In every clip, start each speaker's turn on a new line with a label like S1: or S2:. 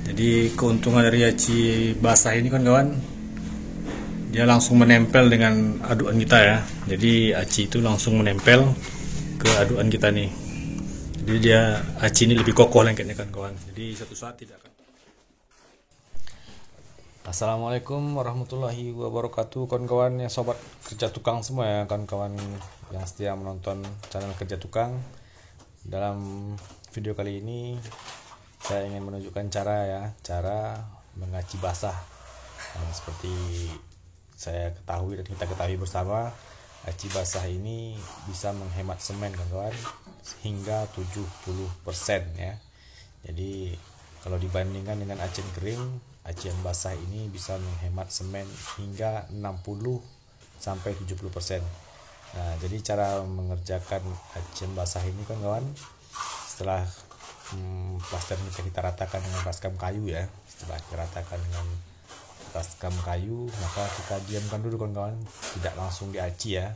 S1: Jadi keuntungan dari aci basah ini kan kawan, dia langsung menempel dengan aduan kita ya. Jadi aci itu langsung menempel ke aduan kita nih. Jadi dia aci ini lebih kokoh lengketnya kan kawan. Jadi satu saat tidak akan. Assalamualaikum warahmatullahi wabarakatuh kawan-kawan ya, sobat kerja tukang semua ya, kawan-kawan yang setia menonton channel kerja tukang. Dalam video kali ini saya ingin menunjukkan cara mengaci basah. Seperti saya ketahui dan kita ketahui bersama, aci basah ini bisa menghemat semen kawan-kawan hingga 70% ya. Jadi kalau dibandingkan dengan acian kering, acian basah ini bisa menghemat semen hingga 60 sampai 70%. Nah, jadi cara mengerjakan acian basah ini kan kawan, setelah plaster kita ratakan dengan baskom kayu ya. Setelah kita ratakan dengan baskom kayu, maka kita diamkan dulu kawan-kawan, tidak langsung diaci ya.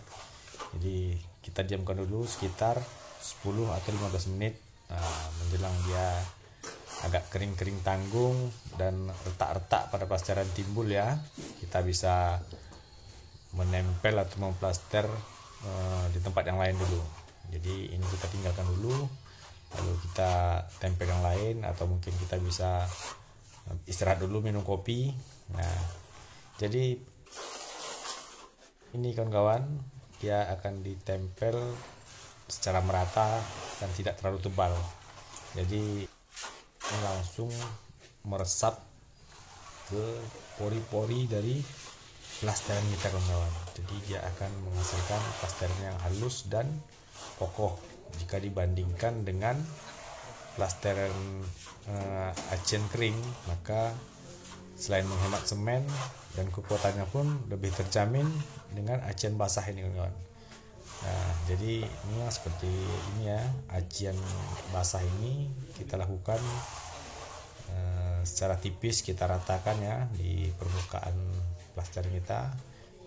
S1: Jadi kita diamkan dulu sekitar 10 atau 15 menit. Nah, menjelang dia agak kering-kering tanggung dan retak-retak pada plasteran timbul ya, kita bisa menempel atau memplaster di tempat yang lain dulu. Jadi ini kita tinggalkan dulu, lalu kita tempel yang lain, atau mungkin kita bisa istirahat dulu minum kopi. Nah, jadi ini kawan-kawan, dia akan ditempel secara merata dan tidak terlalu tebal. Jadi ini langsung meresap ke pori-pori dari plasteran kita kawan-kawan. Jadi dia akan menghasilkan plasteran yang halus dan kokoh jika dibandingkan dengan plasteran acian kering. Maka selain menghemat semen dan kekuatannya pun lebih terjamin dengan acian basah ini kawan-kawan. Nah, jadi ini seperti ini ya, acian basah ini kita lakukan secara tipis, kita ratakan ya di permukaan plaster kita,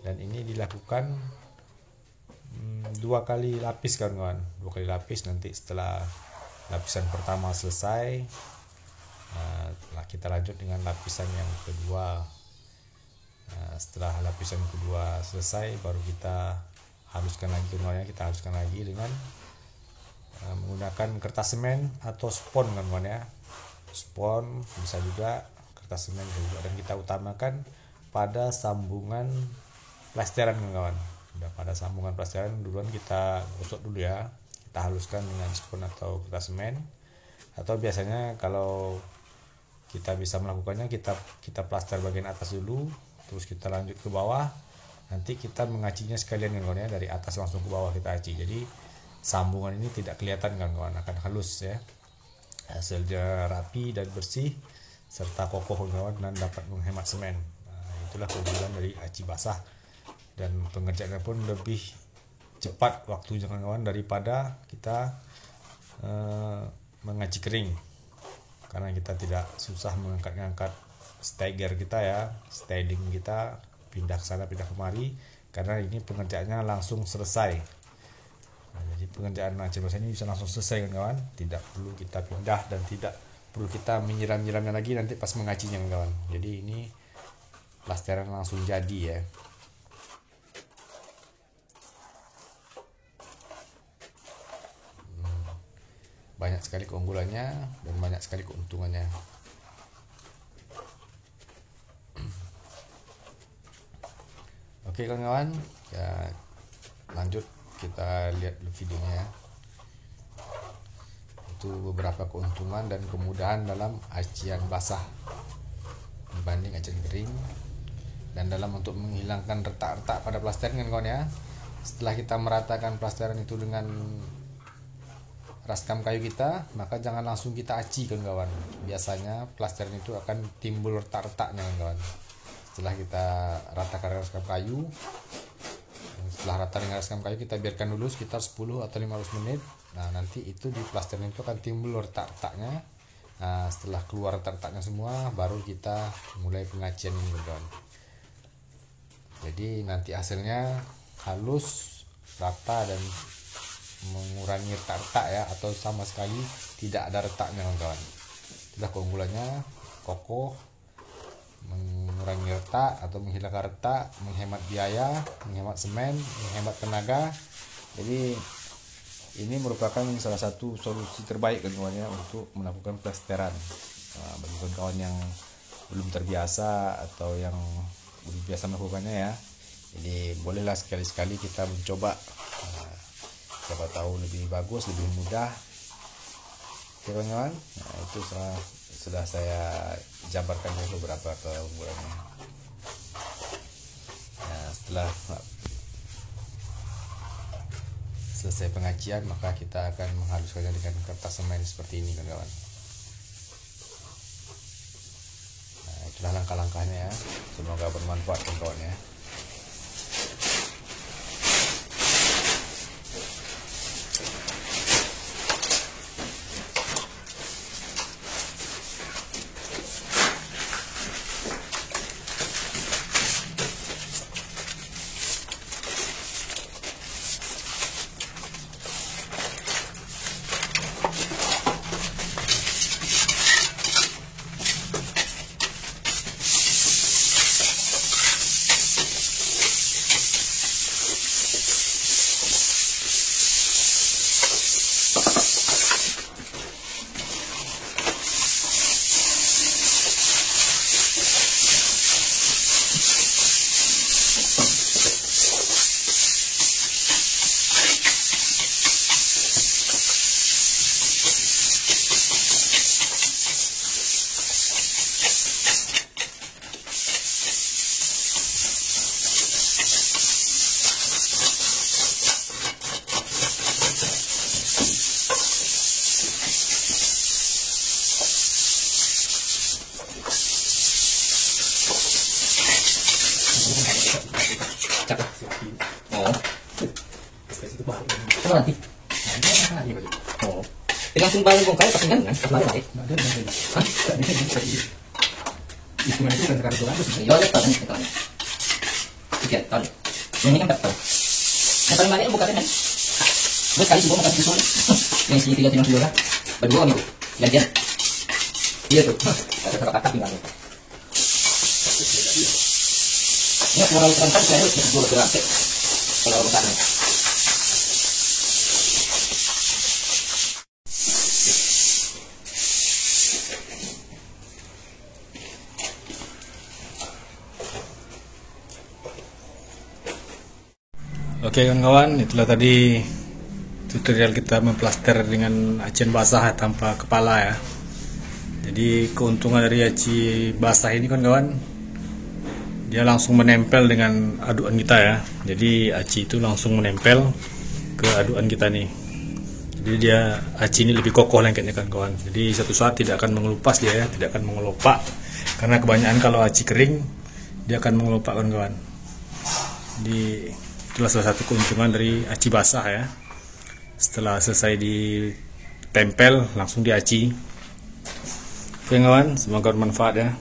S1: dan ini dilakukan 2 kali lapis kawan-kawan, 2 kali lapis. Nanti setelah lapisan pertama selesai, kita lanjut dengan lapisan yang kedua. Setelah lapisan kedua selesai, baru kita haluskan lagi kawan-kawan, kita haluskan lagi dengan menggunakan kertas semen atau spon kawan-kawan ya. Spon bisa juga, kertas semen juga, dan kita utamakan pada sambungan plasteran kawan-kawan. Udah pada sambungan plasteran duluan kita gosok dulu ya, kita haluskan dengan spon atau kertas semen. Atau biasanya kalau kita bisa melakukannya, kita plaster bagian atas dulu, terus kita lanjut ke bawah. Nanti kita mengacinya sekalian kawan-kawan ya, dari atas langsung ke bawah kita aci. Jadi sambungan ini tidak kelihatan kawan-kawan, akan halus ya. Hasilnya rapi dan bersih serta kokoh kawan-kawan, dan dapat menghemat semen. Nah, itulah keunggulan dari aci basah, dan pengerjaannya pun lebih cepat waktunya kawan-kawan daripada kita mengaci kering, karena kita tidak susah mengangkat-ngangkat stager kita ya, sliding kita pindah ke sana pindah kemari, karena ini pengerjaannya langsung selesai. Nah, jadi pengerjaan aci basah ini bisa langsung selesai kawan-kawan, tidak perlu kita pindah dan tidak perlu kita menyiram-nyiramnya lagi nanti pas mengacinya kawan. Jadi ini plasteran langsung jadi ya. Banyak sekali keunggulannya dan banyak sekali keuntungannya. Oke kawan-kawan ya, lanjut kita lihat videonya ya. Itu beberapa keuntungan dan kemudahan dalam acian basah dibanding acian kering. Dan dalam untuk menghilangkan retak-retak pada plasteran kawan ya, setelah kita meratakan plasteran itu dengan raskam kayu kita, maka jangan langsung kita aci kawan-kawan. Biasanya plasteran itu akan timbul retak-retaknya kawan-kawan. Setelah kita ratakan raskam kayu, setelah rata dengan raskam kayu, kita biarkan dulu sekitar 10 atau 15 menit. Nah, nanti itu di plasteran itu akan timbul retak-retaknya. Nah, setelah keluar retak-retaknya semua, baru kita mulai pengacian ini kawan. Jadi nanti hasilnya halus, rata, dan mengurangi retak-retak ya, atau sama sekali tidak ada retaknya kawan-kawan. Itulah keunggulannya kokoh, mengurangi retak atau menghilangkan retak, menghemat biaya, menghemat semen, menghemat tenaga. Jadi ini merupakan salah satu solusi terbaik kawan-kawan ya untuk melakukan plesteran. Bagi kawan-kawan yang belum terbiasa atau yang belum biasa melakukannya ya, jadi bolehlah sekali-sekali kita mencoba. Siapa tahu lebih bagus, lebih mudah. Oke kawan-kawan, itu sudah saya jabarkan beberapa keunggulannya. Setelah selesai pengacian, maka kita akan menghaluskannya dengan kertas semen seperti ini kawan-kawan. Itulah langkah-langkahnya ya. Semoga bermanfaat kawan-kawan ya.
S2: Apa nanti? Oh, langsung balik bongkar pas kan? Pas balik balik. Hah? Gimana itu kan sekarang tuh? Iya, tahun ini tahun. Tiga tahun. Ini kan 4 tahun. Yang paling balik bukan kan? Buat kali semua makan susu. Yang sini 3 kilo lah. Berdua nih, gantian. Iya tuh. Kata-kata tinggal. Ini kalau terangkan saya harus dua gerak. Kalau bukan.
S1: Oke kawan-kawan, itulah tadi tutorial kita memplaster dengan acian basah tanpa kepala ya. Jadi keuntungan dari aci basah ini kawan-kawan, dia langsung menempel dengan aduan kita ya. Jadi aci itu langsung menempel ke aduan kita nih. Jadi dia aci ini lebih kokoh lengketnya kawan-kawan. Jadi satu saat tidak akan mengelupas dia ya, tidak akan mengelopak. Karena kebanyakan kalau aci kering dia akan mengelopak kawan-kawan. Jadi itulah salah satu keuntungan dari aci basah ya. Setelah selesai ditempel langsung diaci. Oke kawan, semoga bermanfaat ya.